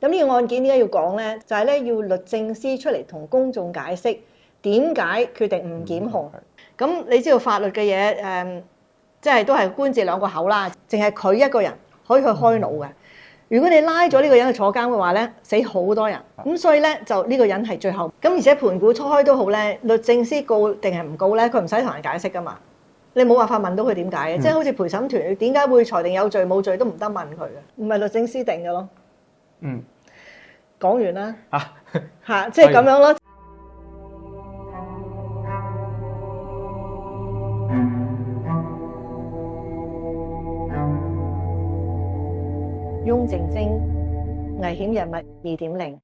咁呢個案件點解要講咧？就係咧要律政司出嚟同公眾解釋點解決定唔檢控。咁你知道法律嘅嘢即係都係官字兩個口啦，淨係佢一個人可以去開腦嘅。如果你拉咗呢個人去坐監嘅話咧，死好多人。咁所以咧就呢個人係最後。咁而且盤古初開都好咧，律政司告定係唔告咧，佢唔使同人解釋噶嘛。你冇辦法問到佢點解嘅，即係好似陪審團點解會裁定有罪冇罪都唔得問佢嘅，唔係律政司定嘅咯。講完啦。嚇，即係咁樣咯。翁靜晶，危險人物2.0。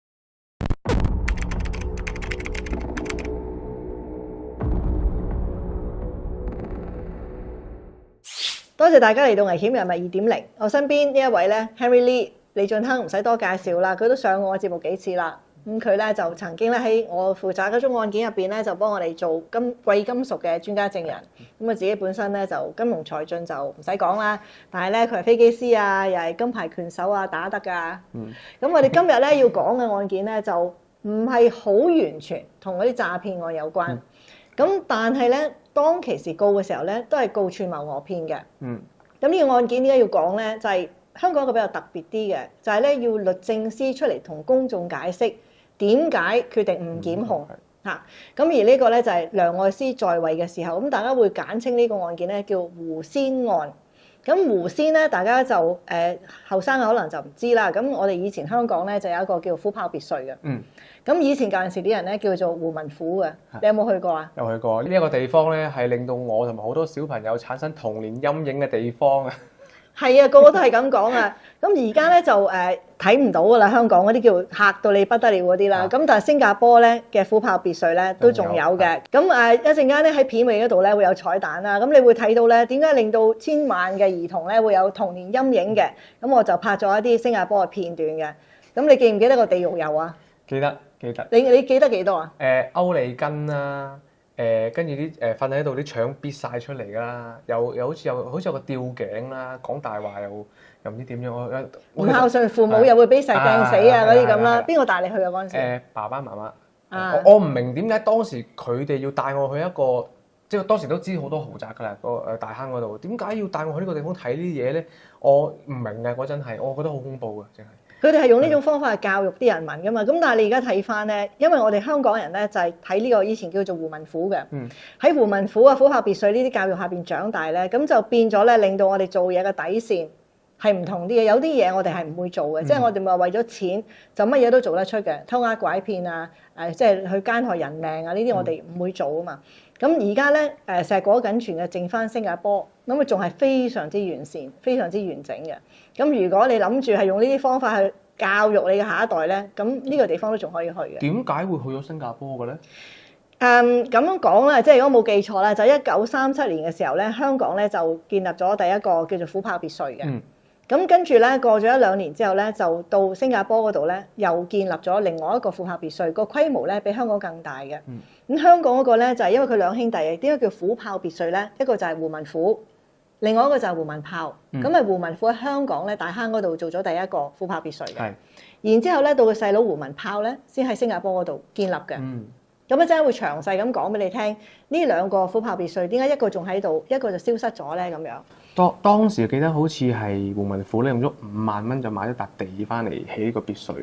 多謝大家嚟到危險人物2.0。我身邊呢一位咧 Henry Lee 李俊亨唔使多介紹啦，佢都上過我節目幾次啦。咁佢咧就曾經咧喺我負責嗰宗案件入邊咧，就幫我哋做貴金屬嘅專家證人。咁啊自己本身咧就金融才俊就唔使講啦，但係咧佢係飛機師啊，又係金牌拳手啊，打得㗎。咁我哋今日咧要講嘅案件咧就唔係好完全同嗰啲詐騙案有關。咁但係咧當其時告嘅時候咧，都係告串謀訛騙嘅。咁呢個案件點解要講咧？就係香港一個比較特別啲嘅，就係咧要律政司出嚟同公眾解釋點解決定唔檢控嚇。咁而呢個咧就係梁愛詩在位嘅時候，咁大家會簡稱呢個案件咧叫胡仙案。咁胡仙咧，大家就後生可能就唔知啦。咁我哋以前香港咧就有一個叫虎豹別墅嘅。咁以前舊陣時啲人咧叫做胡文虎嘅，你有冇去過啊？有去過。呢一個地方咧係令到我同埋好多小朋友產生童年陰影嘅地方啊！係啊，個個都係咁講啊！咁而家咧就睇唔到噶啦，香港嗰啲叫嚇到你不得了嗰啲啦。咁但係新加坡咧嘅虎豹別墅咧都仲有嘅。咁一陣間咧喺片尾嗰度咧會有彩蛋啦。咁你會睇到咧點解令到千萬嘅兒童咧會有童年陰影嘅？咁我就拍咗一啲新加坡嘅片段嘅。咁你記唔記得個地獄遊啊？記得。你記得幾多啊？歐利根啦，跟住啲瞓喺度啲腸逼晒出嚟啦，又好似有個吊頸啦，講大話又唔知點樣，唔孝順父母又會俾石掟死啊嗰啲咁啦。邊個帶你去啊嗰陣時？爸爸媽媽。我唔明點解當時佢哋要帶我去一個，即係當時都知好多豪宅㗎啦，個大坑嗰度，點解要帶我去呢個地方睇呢啲嘢咧？我唔明嘅嗰陣係，我覺得好恐怖嘅，真係。佢哋係用呢種方法去教育啲人民噶嘛，咁但係你而家睇翻咧，因為我哋香港人咧就係睇呢個以前叫做胡文虎嘅，喺胡文虎啊、虎豹別墅呢啲教育下邊長大咧，咁就變咗咧令到我哋做嘢嘅底線係唔同啲嘅，有啲嘢我哋係唔會做嘅，即係我哋咪為咗錢就乜嘢都做得出嘅，偷呃拐騙啊，即係去奸害人命啊，呢啲我哋唔會做啊嘛。咁而家咧碩果僅存嘅剩翻新加坡，咁啊仲係非常之完善、非常之完整嘅。咁如果你諗住係用呢啲方法去教育你嘅下一代咧，咁呢個地方都仲可以去嘅。點解會去咗新加坡嘅咧？咁樣講咧，即係如果冇記錯咧，就1937年嘅時候咧，香港咧就建立咗第一個叫做虎豹別墅嘅。咁跟住咧過咗1-2年之後咧，就到新加坡嗰度咧又建立咗另外一個虎豹別墅，個規模咧比香港更大嘅。咁香港嗰個咧就係因為佢兩兄弟嘅，點解叫虎豹別墅咧？一個就係胡文虎，另外一個就係胡文豹。咁胡文虎喺香港咧大坑嗰度做咗第一個虎豹別墅嘅。然之後咧到佢細佬胡文豹咧先喺新加坡嗰度建立嘅。咁一陣間會詳細咁講俾你聽，呢兩個虎豹別墅點解一個仲喺度，一個就消失咗咧？咁樣當時記得好似係胡文虎咧用咗5萬蚊就買咗笪地翻嚟起呢個別墅，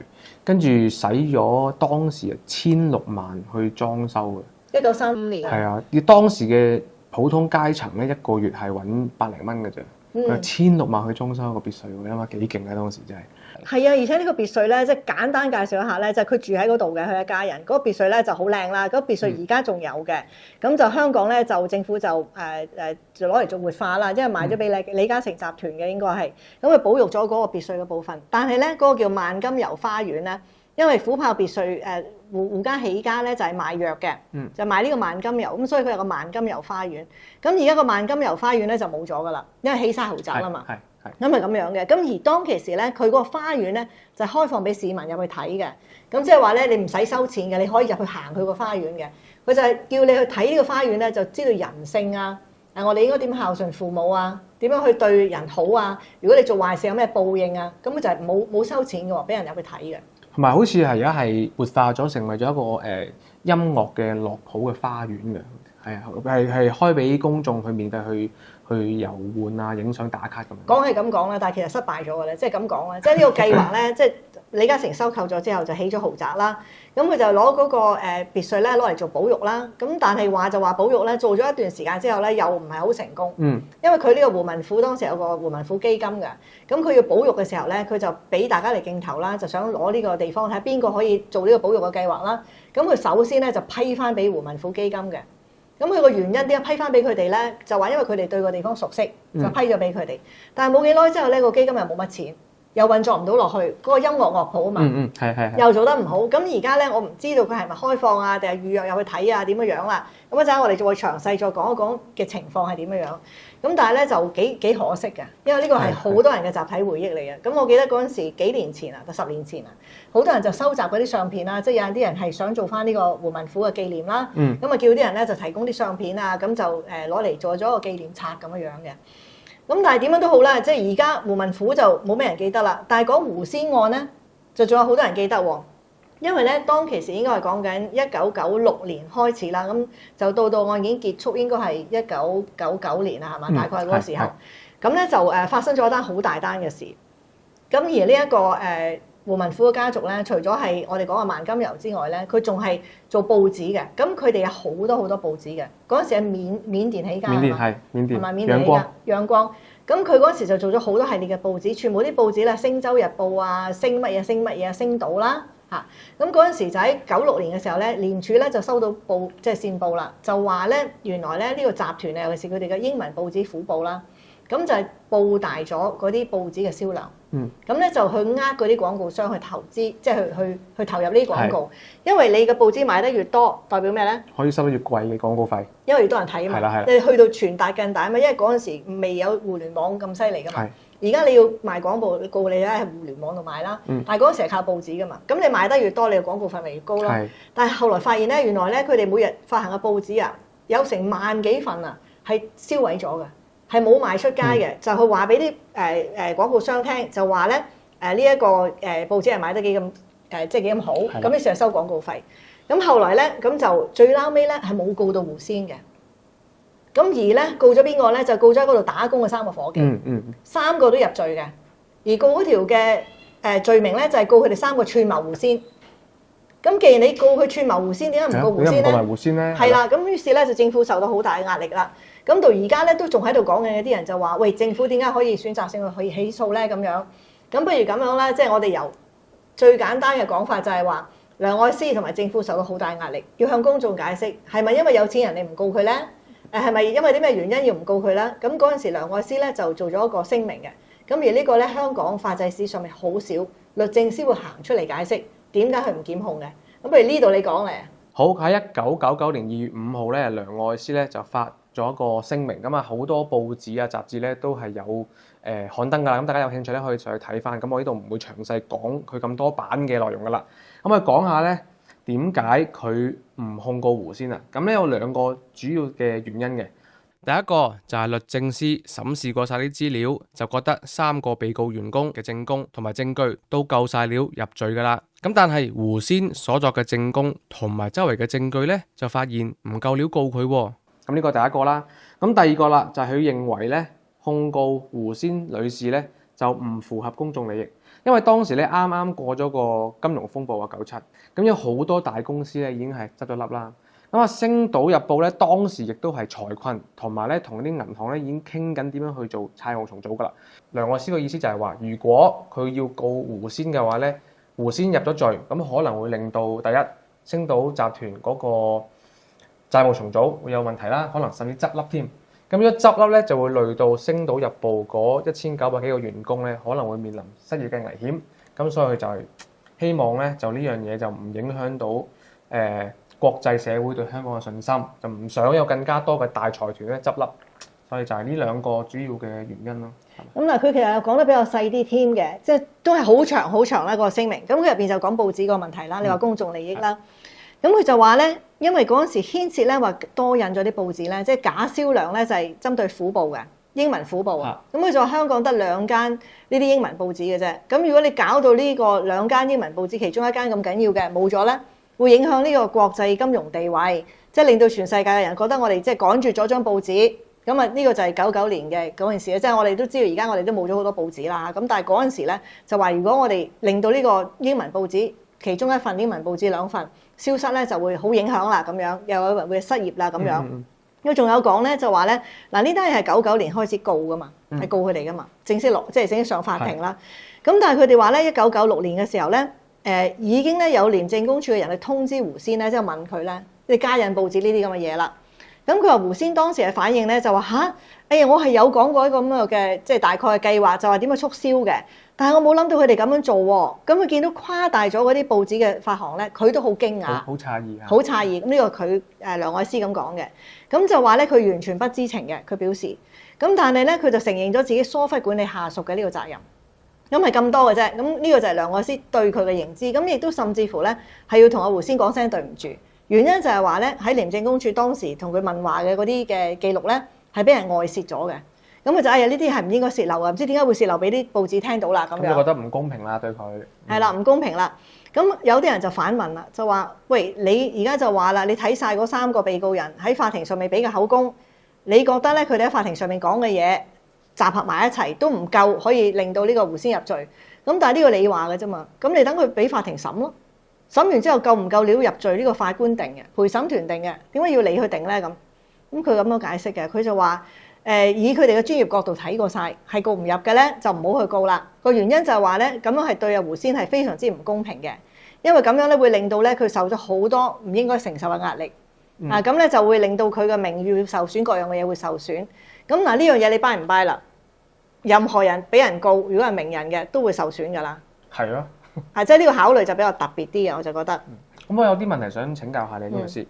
跟住使咗當時16萬去裝修嘅。1935年。係啊，而當時嘅普通階層咧，一個月係揾百零蚊嘅啫。佢16萬去裝修一個別墅，你諗下幾勁啊！當時真係。係啊，而且呢個別墅咧，即係簡單介紹一下咧，就係佢住喺嗰度嘅，佢一家人。嗰個別墅咧就好靚啦，嗰個別墅而家仲有嘅。咁就香港咧就政府就就攞嚟做活化啦，因為賣咗俾李嘉誠集團嘅應該係。咁佢保育咗嗰個別墅嘅部分，但係咧嗰個叫萬金油花園咧，因為虎豹別墅胡家起家咧就係賣藥嘅，就賣呢個萬金油，咁所以佢有個萬金油花園。咁而家個萬金油花園咧就冇咗噶啦，因為起晒豪宅啦嘛。咁係咁樣嘅，咁而當其時咧，佢嗰個花園咧就係開放俾市民入去睇嘅，咁即係話咧你唔使收錢嘅，你可以入去行佢個花園嘅。佢就係叫你去睇呢個花園咧，就知道人性啊，我哋應該點孝順父母啊，點樣去對人好啊？如果你做壞事有咩報應啊？咁佢就係冇收錢嘅喎，俾人入去睇嘅。同埋好似係而家係活化咗，成為咗一個音樂嘅樂譜嘅花園嘅，係開俾公眾去免費去遊玩啊、影相打卡咁樣。講係咁講啦，但係其實失敗咗嘅咧，即係咁講啦，即係呢個計劃咧，即係李嘉誠收購咗之後就起咗豪宅啦，咁佢就攞嗰個別墅咧攞嚟做保育啦，咁但係話就話保育咧，做咗一段時間之後咧，又唔係好成功，因為佢呢個胡文虎當時有個胡文虎基金嘅，咁佢要保育嘅時候咧，佢就俾大家嚟競投啦，就想攞呢個地方睇下邊個可以做呢個保育嘅計劃啦，咁佢首先咧就批翻俾胡文虎基金嘅。咁佢個原因點解批翻俾佢哋咧？就話因為佢哋對個地方熟悉，就批咗俾佢哋。但係冇幾耐之後咧，個基金又冇乜錢，又運作唔到落去。嗰個音樂樂譜啊嘛，係又做得唔好。咁而家咧，我唔知道佢係咪開放啊，定係預約入去睇啊，點樣樣啦？咁一陣我哋就會詳細再講一講嘅情況係點樣樣。咁但係咧就幾可惜嘅，因為呢個係好多人嘅集體回憶嚟嘅。咁我記得嗰陣時幾年前啊，就10年前啊，好多人就收集嗰啲相片啦，即係有啲人係想做翻呢個胡文虎嘅紀念啦。咁啊叫啲人咧就提供啲相片啊，咁就攞嚟做咗個紀念冊咁樣樣嘅。咁但係點樣都好啦，即係而家胡文虎就冇咩人記得啦。但係講胡仙案咧，就仲有好多人記得喎。因為咧，當其時應該係講緊1996年開始啦，咁就到案件結束應該係1999年啦，係嘛？大概嗰個時候，咁咧就發生咗一單好大單嘅事。咁而呢一個胡文虎嘅家族咧，除咗係我哋講嘅萬金油之外咧，佢仲係做報紙嘅。咁佢哋有好多報紙嘅。嗰陣時係緬甸起家啊嘛，係咪緬甸起家？陽光。咁佢嗰時就做咗好多系列嘅報紙，全部啲報紙咧，《星洲日報》啊，星乜嘢，星島啦。咁嗰陣時就喺96年嘅時候咧，廉署咧就收到即係線報啦，就話咧原來咧呢個集團咧，尤其是佢哋嘅英文報紙虎報啦，咁就係報大咗嗰啲報紙嘅銷量。咁咧就去嗰啲廣告商去投資，即係去投入呢啲廣告，因為你嘅報紙賣得越多，代表咩咧？可以收得越貴嘅廣告費，因為越多人睇啊嘛。你去到傳達更大啊嘛，因為嗰陣時未有互聯網咁犀利噶嘛。而家你要賣廣告，你咧喺互聯網度賣啦，但係嗰陣時係靠報紙噶嘛，咁你賣得越多，你嘅廣告費咪越高咯。但係後來發現咧，原來咧佢哋每日發行嘅報紙啊，有成萬幾份啊，係銷毀咗嘅，係冇賣出街嘅，就去話俾啲廣告商聽，就話咧呢一個報紙係賣得幾咁即係幾咁好，咁於是就收廣告費。咁後來咧，咁就最撈尾咧係冇告到胡仙嘅。咁而咧告咗邊個咧？就告咗喺嗰度打工嘅3個夥計，3個都入罪嘅。而告嗰條嘅罪名咧，就係告佢哋3個串謀胡仙。咁既然你告佢串謀胡仙，點解唔告胡仙咧？點解唔告埋胡仙咧？係啦，咁於是咧就政府受到好大嘅壓力啦。咁到而家咧都仲喺度講緊，有啲人就話：喂，政府點解可以選擇性去起訴咧？咁樣，咁不如咁樣啦，即係我哋由最簡單嘅講法就係話，梁愛詩同埋政府受到好大壓力，要向公眾解釋係咪因為有錢人你唔告佢咧？係咪因為啲咩原因要唔告佢咧？咁嗰陣時，梁愛詩咧就做咗一個聲明嘅。咁而呢個咧，香港法制史上面好少律政司會行出嚟解釋點解佢唔檢控嘅。咁不如呢度你講嚟。好，喺1999年2月5號咧，梁愛詩咧就發咗一個聲明。咁啊，好多報紙啊、雜誌咧都係有刊登㗎啦。咁大家有興趣咧可以上去睇翻。咁我呢度唔會詳細講佢咁多版嘅內容㗎啦。咁啊，講下咧。點解佢唔控告胡仙啊？咁咧有2個主要嘅原因嘅。第一個就係律政司審視過晒啲資料，就覺得3個被告員工嘅證供同埋證據都夠晒料入罪㗎啦。咁但係胡仙所作嘅證供同埋周圍嘅證據咧，就發現唔夠料告佢喎。咁呢個第一個啦。咁第二個啦，就係佢認為咧控告胡仙女士咧就唔符合公眾利益。因為當時咧啱啱過咗個金融風暴啊97，咁有好多大公司咧已經係執咗笠啦。咁啊，《星島日報》咧當時亦都係財困，同埋咧同啲銀行咧已經傾緊點樣去做債務重組噶啦。梁愛詩嘅意思就係話，如果佢要告胡仙嘅話咧，胡仙入咗罪，咁可能會令到第一星島集團嗰個債務重組會有問題啦，可能甚至執笠添。咁如果執笠咧，就會累到《星島日報》嗰1900幾個員工咧，可能會面臨失業嘅危險。咁所以佢就係希望咧，就呢樣嘢就唔影響到國際社會對香港嘅信心，就唔想有更加多嘅大財團咧執笠。所以就係呢2個主要嘅原因咯。咁嗱，佢其實講得比較細啲添嘅，即係都係好長啦個聲明。咁佢入邊就講報紙個問題啦，你話公眾利益啦。咁佢就話咧，因為嗰陣時牽涉咧話多印咗啲報紙咧，即係假銷量咧就係針對虎報嘅。英文虎報啊。咁佢就話香港得2間呢啲英文報紙嘅啫。咁如果你搞到呢個2間英文報紙其中一間咁緊要嘅冇咗咧，會影響呢個國際金融地位，即係令到全世界嘅人覺得我哋即係趕住咗張報紙。咁啊，呢個就係99年嘅嗰件事咧，即係我哋都知道而家我哋都冇咗好多報紙啦。咁但係嗰陣時咧就話，如果我哋令到呢個英文報紙其中一份英文報紙2份消失咧，就會好影響啦。咁樣又有人會失業啦。咁樣咁仲有講咧，就話咧嗱，呢單嘢係99年開始告噶嘛，係告佢哋噶嘛，正式即係正式上法庭啦。咁但係佢哋話咧，1996年嘅時候咧，已經咧有廉政公署嘅人去通知胡仙咧，即係問佢咧，你加印報紙呢啲咁嘅嘢啦。咁佢話胡仙當時嘅反應咧就話吓，哎呀，我係有講過一個咁嘅即係大概嘅計劃，就話點樣促銷嘅，但係我冇諗到佢哋咁樣做喎。咁佢見到誇大咗嗰啲報紙嘅發行咧，佢都好驚訝，好詫異啊，好詫異。咁呢個佢梁愛詩咁講嘅，咁就話咧佢完全不知情嘅，佢表示。咁但係咧佢就承認咗自己疏忽管理下屬嘅呢個責任。咁係咁多嘅啫。咁呢個就係梁愛詩對佢嘅認知。咁亦都甚至乎咧係要同阿胡仙講聲對唔住。原因就係話咧，喺廉政公署當時同佢問話嘅嗰啲嘅記錄咧，係俾人外泄咗嘅。咁佢就哎呀，呢啲係唔應該泄漏啊！唔知點解會泄漏俾啲報紙聽到啦咁樣。我覺得唔公平啦，對佢。係啦，唔公平啦。咁有啲人就反問啦，就話：喂，你而家就話啦，你睇晒嗰3個被告人喺法庭上面俾嘅口供，你覺得咧佢哋喺法庭上面講嘅嘢集合埋一齊都唔夠可以令到呢個胡仙入罪。咁但係呢個你話嘅啫嘛，咁你等佢俾法庭審咯。審完之後夠唔夠料入罪呢個法官定嘅，陪審團定嘅，點解要你去定咧咁？咁佢咁樣解釋嘅，佢就話以佢哋嘅專業角度睇過晒，係告唔入嘅咧就唔好去告啦。個原因就係話咧，咁樣係對阿胡仙係非常之唔公平嘅，因為咁樣咧會令到咧佢受咗好多唔應該承受嘅壓力。咁咧就會令到佢嘅名譽受損，各樣嘅嘢會受損。咁嗱呢樣嘢你 buy 唔 buy 啦？任何人俾人告，如果係名人嘅都會受損㗎啦。係咯。係，即係呢個考慮就比較特別啲嘅，我就覺得。咁我有啲問題想請教下你呢個先。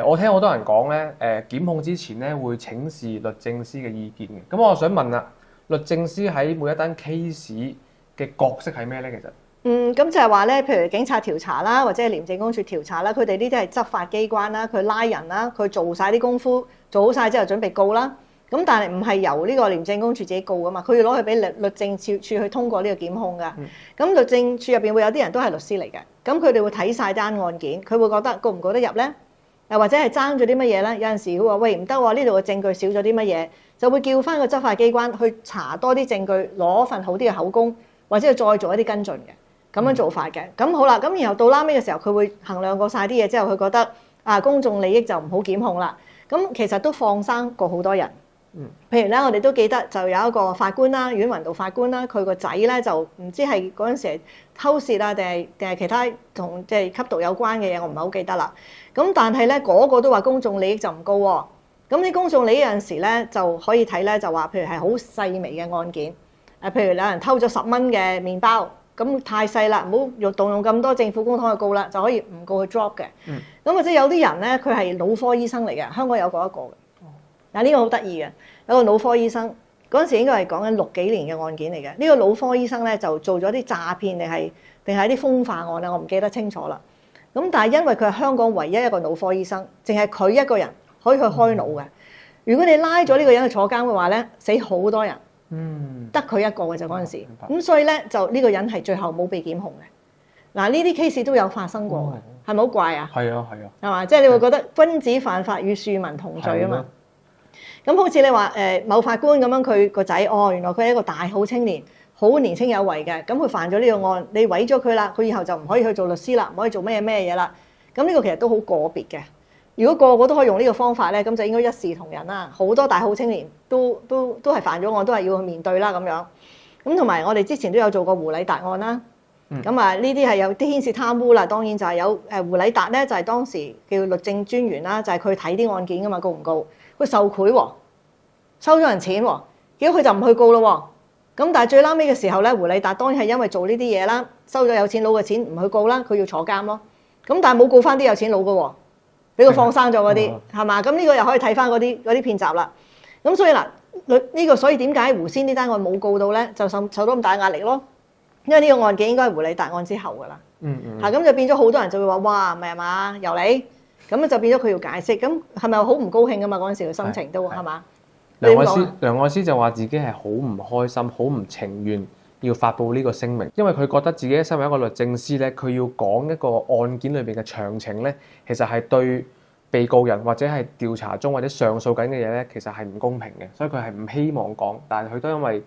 我聽好多人講咧，檢控之前咧會請示律政司嘅意見嘅。咁我想問啦，律政司喺每一單 case 嘅角色係咩咧？其實咁就係話咧，譬如警察調查啦，或者係廉政公署調查啦，佢哋呢啲係執法機關啦，佢拉人啦，佢做晒啲功夫，做好晒之後準備告啦。咁但係唔係由呢個廉政公署自己告噶嘛？佢要攞去俾律政處去通過呢個檢控噶。咁律政處入邊會有啲人都係律師嚟嘅，咁佢哋會睇晒單案件，佢會覺得告唔告得入咧？又或者係爭咗啲乜嘢咧？有陣時佢話喂，唔得喎，呢度嘅證據少咗啲乜嘢，就會叫翻個執法機關去查多啲證據，攞份好啲嘅口供，或者係再做一啲跟進嘅咁樣做法嘅。咁好啦，咁然後到拉尾嘅時候，佢會衡量過晒啲嘢之後，佢覺得公眾利益就唔好檢控啦。咁其實都放生過好多人。譬如咧，我哋都記得就有一個法官啦，阮雲道法官啦，佢個仔咧就唔知係嗰陣時係偷竊啊，定係其他同即係吸毒有關嘅嘢，我唔係好記得啦。咁但係咧，嗰個都話公眾利益就唔高喎。咁啲公眾利益有陣時咧就可以睇咧，就話譬如係好細微嘅案件，譬如有人偷咗10蚊嘅麵包，咁太細啦，唔好動用咁多政府公帑去告啦，就可以唔告佢 drop 嘅。咁或者有啲人咧，佢係腦科醫生嚟嘅，香港有過一個嘅。嗱，呢個好得意嘅，有個腦科醫生，嗰陣時應該係講緊60幾年嘅案件嚟嘅。呢個腦科醫生咧就做咗啲詐騙定係啲風化案咧，我唔記得清楚啦。咁但係因為佢係香港唯一一個腦科醫生，淨係佢一個人可以去開腦嘅。如果你拉咗呢個人去坐監嘅話咧，死好多人，得佢一個嘅就嗰陣時。咁所以咧就呢個人係最後冇被檢控嘅。嗱，呢啲 case 都有發生過嘅，係咪好怪啊？係啊，係嘛？即係你會覺得君子犯法與庶民同罪啊嘛。咁好似你話某法官咁樣，佢個仔原來佢係一個大好青年，好年青有為嘅，咁佢犯咗呢個案，你毀咗佢啦，佢以後就唔可以去做律師啦，唔可以做咩嘢啦。咁呢個其實都好個別嘅。如果個個都可以用呢個方法咧，咁就應該一視同仁啦。好多大好青年都係犯咗案，都係要去面對啦咁樣。咁同埋我哋之前都有做過胡禮達案啦。咁啊呢啲係有啲牽涉貪污啦，當然就係有胡禮達咧，就係當時叫律政專員啦，就係佢睇啲案件噶嘛，告唔告？佢受賄喎，收咗人錢喎，結果佢就唔去告咯喎。咁但係最撈尾嘅時候咧，胡禮達當然係因為做呢啲嘢啦，收咗有錢佬嘅錢唔去告啦，佢要坐監咯。咁但係冇告翻啲有錢佬嘅喎，俾佢放生咗嗰啲係嘛？咁呢個又可以睇翻嗰啲片集啦。咁所以嗱，呢個所以點解胡仙呢單案冇告到咧，就受到咁大壓力咯？因為呢個案件應該係胡禮達案之後噶啦。咁就變咗好多人就會話：哇，唔係啊嘛，由你咁就變咗佢要解釋。咁係咪好唔高興噶嘛？嗰陣時嘅心情都係嘛？梁愛詩就話自己係好唔開心、好唔情願要發布呢個聲明，因為佢覺得自己身為一個律政司咧，佢要講一個案件裏邊嘅詳情咧，其實係對被告人或者係調查中或者上訴緊嘅嘢咧，其實係唔公平嘅，所以佢係唔希望講，但係佢都因為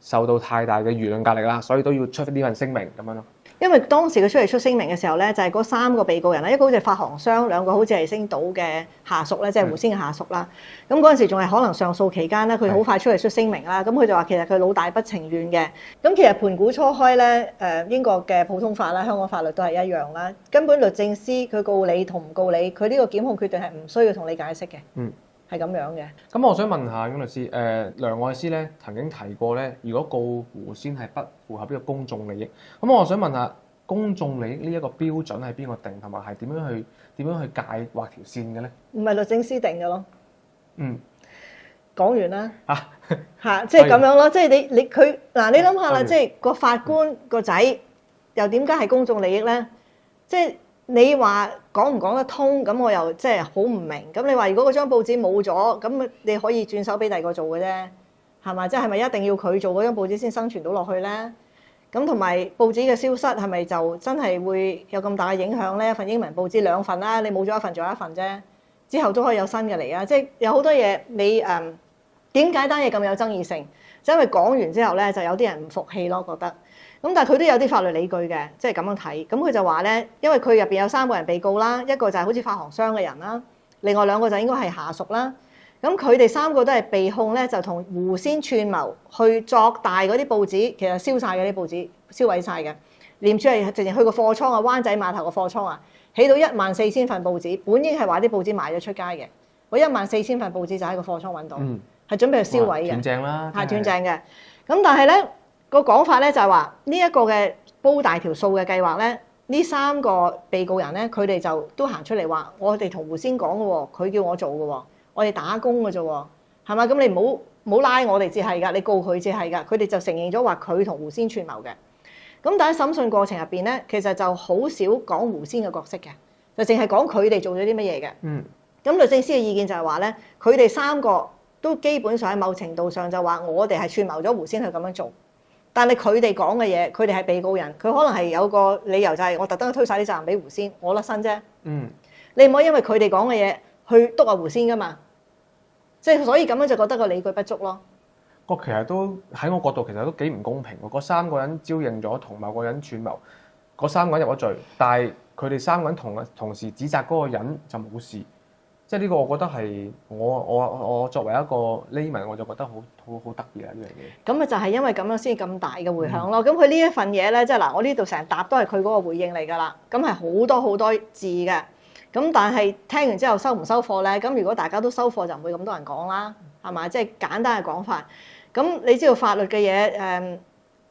受到太大嘅輿論壓力啦，所以都要出呢份聲明咁樣咯。因為當時佢出嚟出聲明嘅時候咧，就係嗰3個被告人啦，一個好似係發行商，兩個好似係星島嘅下屬咧，即係胡仙嘅下屬啦。咁嗰陣時仲係可能上訴期間咧，佢好快出嚟出聲明啦。咁佢就話其實佢老大不情願嘅。咁其實盤古初開咧，英國嘅普通法啦、香港法律都係一樣啦。根本律政司佢告你同唔告你，佢呢個檢控決定係唔需要同你解釋嘅。係咁樣嘅。咁我想問下翁律師，梁愛詩咧曾經提過咧，如果告胡仙係不符合呢個公眾利益，咁我想問下公眾利益呢一個標準係邊個定，同埋係點樣去界劃條線嘅咧？唔係律政司定嘅咯。講完啦。嚇，即係咁樣咯，即係你佢嗱，你諗下啦，即係個法官個仔又點解係公眾利益咧？即係你話講唔講得通，咁我又即係好唔明。咁你話如果嗰張報紙冇咗，咁你可以轉手俾第二個做嘅啫，係咪？即係咪一定要佢做嗰張報紙先生存到落去咧？咁同埋報紙嘅消失係咪就真係會有咁大嘅影響咧？一份英文報紙2份啦，你冇咗一份，仲有一份啫，之後都可以有新嘅嚟啊！即係有好多嘢你點解單嘢咁有爭議性？就因為講完之後咧，就有啲人唔服氣咯，覺得。咁但係佢都有啲法律理據嘅，即係咁樣睇。咁佢就話咧，因為佢入邊有3個人被告啦，一個就係好似發行商嘅人啦，另外2個就應該係下屬啦。咁佢哋3個都係被控咧，就同胡仙串謀去作大嗰啲報紙，其實燒晒嗰啲報紙，燒毀晒嘅。廉署係直情去個貨倉啊，灣仔碼頭個貨倉啊，起到14000份報紙，本應係話啲報紙賣咗出街嘅，嗰14000份報紙就喺個貨倉揾到，係準備去燒毀嘅，斷正啦，係斷正嘅。咁但係咧個講法咧就係話呢一個嘅煲大條數嘅計劃咧，呢3個被告人咧，佢哋就都行出嚟話，我哋同胡仙講嘅喎，佢叫我做嘅喎。我哋打工嘅啫喎，係嘛？咁你唔好拉我哋至係㗎，你告佢至係㗎。佢哋就承認咗話佢同胡仙串謀嘅。咁但係審訊過程入邊咧，其實就好少講胡仙嘅角色嘅，就淨係講佢哋做咗啲乜嘢嘅。咁律政司嘅意見就係話咧，佢哋3個都基本上喺某程度上就話我哋係串謀咗胡仙去咁樣做。但係佢哋講嘅嘢，佢哋係被告人，佢可能係有個理由就係我特登推晒啲責任俾胡仙，我甩身啫。你唔可以因為佢哋講嘅嘢去督阿胡仙㗎嘛？即係所以咁樣就覺得個理據不足咯。其實都喺我角度其實都幾唔公平喎。嗰3個人招認咗同某個人串謀，嗰3個人入咗罪，但係佢哋3個人同時指責嗰個人就冇事。即係呢個我覺得係我作為一個 layman 我就覺得好得意啦呢樣嘢。咁啊就係因為咁樣先咁大嘅迴響咯。咁佢呢一份嘢咧，即係嗱，我呢度成沓都係佢嗰個回應嚟㗎啦。咁係好多字嘅。咁但係聽完之後收唔收貨咧？咁如果大家都收貨，就唔會咁多人講啦，係嘛？即係簡單嘅講法。咁你知道法律嘅嘢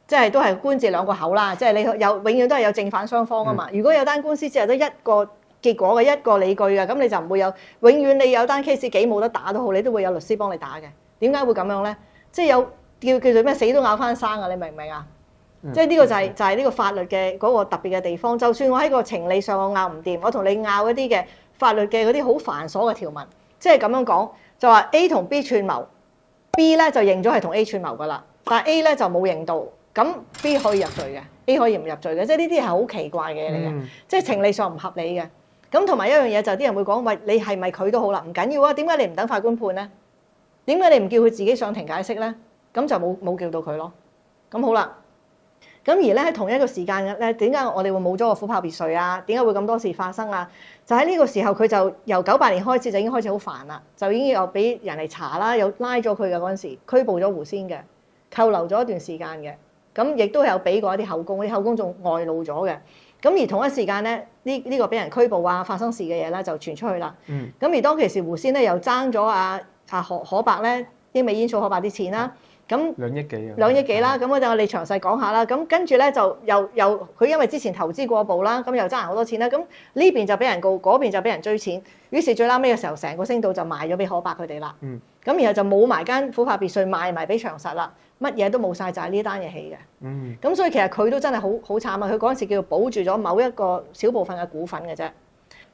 即係都係官字2個口啦。即係你永遠都係有正反雙方啊嘛。如果有單官司只係得一個結果嘅一個理據嘅，咁你就唔會有永遠你有單 case 幾冇得打都好，你都會有律師幫你打嘅。點解會咁樣咧？即係有叫做咩死都咬翻生啊！你明唔明啊？即係呢個就係呢個法律嘅嗰個特別嘅地方。就算我喺個情理上我拗唔掂，我同你拗一啲嘅法律嘅嗰啲好繁瑣嘅條文，即係咁樣講就話 A 同 B 串謀 ，B 咧就認咗係同 A 串謀噶啦，但係 A 咧就冇認到，咁 B 可以入罪嘅 ，A 可以唔入罪嘅，即係呢啲係好奇怪嘅嘢嚟嘅，即係情理上唔合理嘅。咁同埋一樣嘢就係啲人會講，喂，你係咪佢都好啦，唔緊要啊，點解你唔等法官判咧？點解你唔叫佢自己上庭解釋咧？咁就冇叫到佢咯。咁好啦。咁而咧喺同一個時間咧，點解我哋會冇咗個虎豹別墅啊？點解會咁多事發生啊？就喺呢個時候，佢就由98年開始就已經開始好煩啦，就已經有俾人嚟查啦，又拉咗佢嘅嗰陣時，拘捕咗胡仙嘅，扣留咗一段時間嘅，咁亦都有俾過一啲口供，啲口供仲外露咗嘅。咁而同一時間咧，呢個俾人拘捕啊，發生事嘅嘢咧就傳出去啦。咁而當其時胡仙咧又爭咗阿可伯咧英美煙草可伯啲錢啦。咁2億幾啦，咁我哋詳細講下啦。咁跟住咧就又佢因為之前投資過部啦，咁又爭人好多錢啦。咁呢邊就俾人告，嗰邊就俾人追錢。於是最拉尾嘅時候，成個星島就賣咗俾可伯佢哋啦。咁然後就冇埋間虎豹別墅賣埋俾長實啦，乜嘢都冇晒，就係呢單嘢起嘅。咁所以其實佢都真係好慘啊！佢嗰陣時叫做保住咗某一個小部分嘅股份嘅啫。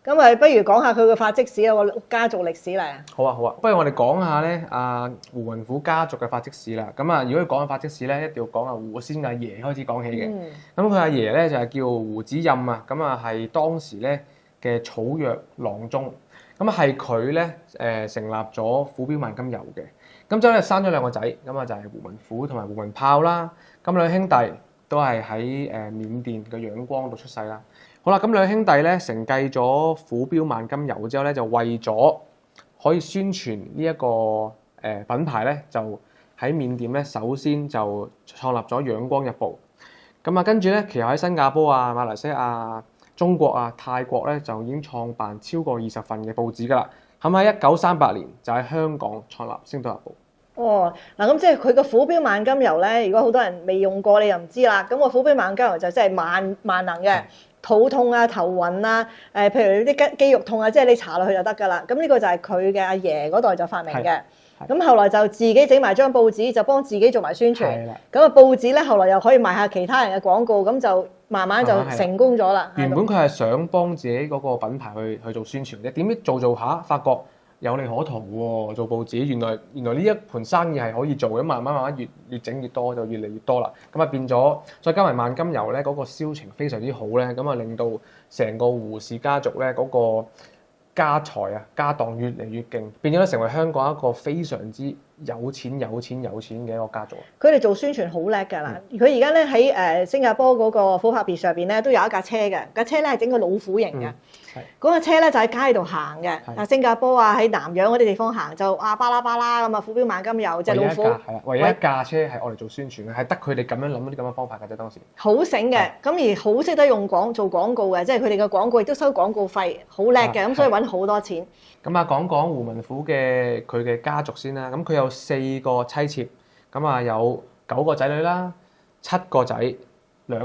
咁啊，不如講下佢嘅發跡史啊，個家族歷史嚟。好啊，好啊，不如我哋講下咧胡雲虎家族嘅發跡史啦。咁啊，如果要講嘅發跡史咧，一定要講胡先阿爺開始講起嘅。咁佢阿爺咧就係叫胡子任啊，咁啊係當時咧嘅草藥郎中。咁啊係佢咧成立咗虎標萬金油嘅。咁之後咧生咗兩個仔，咁啊就係胡雲虎同埋胡雲豹啦。咁兩兄弟都係喺緬甸嘅仰光度出世啦。好啦，咁兩兄弟咧承繼咗虎標萬金油之後咧，就為咗可以宣傳呢一個品牌咧，就喺緬甸咧首先就創立咗《仰光日報》。咁啊，跟住咧其後喺新加坡啊、馬來西亞、中國啊、泰國咧就已經創辦超過20份嘅報紙㗎啦。咁喺1938年就喺香港創立《星島日報》。哦，嗱咁即係佢個虎標萬金油咧，如果好多人未用過，你又唔知啦。咁個虎標萬金油就真係萬能嘅。肚痛啊、頭暈啊，譬如啲肌肉痛啊，即係你搽落去就得㗎啦。咁呢個就係佢嘅阿爺嗰代就發明嘅。咁後來就自己整埋張報紙，就幫自己做埋宣傳。咁啊報紙咧，後來又可以賣下其他人嘅廣告，咁就慢慢就成功咗啦。原本佢係想幫自己嗰個品牌去做宣傳嘅，點知做下，發覺有利可圖喎，做報紙原來呢一盤生意係可以做嘅，慢慢越整越多，就越嚟越多啦。咁啊變咗，再加埋萬金油咧，嗰個銷情非常之好咧，咁啊令到成個胡氏家族咧嗰個家財啊家當越嚟越勁，變咗咧成為香港一個非常之有錢嘅一個家族。佢哋做宣傳好叻㗎啦！佢而家咧喺新加坡嗰個虎豹別上邊咧都有一架車嘅，架車咧係整個老虎型嘅。嗰架車咧就喺街度行嘅。新加坡啊喺南洋嗰啲地方行就巴拉巴拉咁啊，虎標萬金油隻老虎。唯一一架車係我哋做宣傳嘅，係得佢哋咁樣諗啲咁嘅方法㗎啫。當時好醒嘅，咁而好識得用做廣告嘅，即係佢哋嘅廣告亦都收廣告費，好叻嘅，咁所以揾好多錢。咁啊，講胡文虎佢嘅家族先啦。咁佢有4個妻妾，咁啊有9個仔女啦，7個仔，2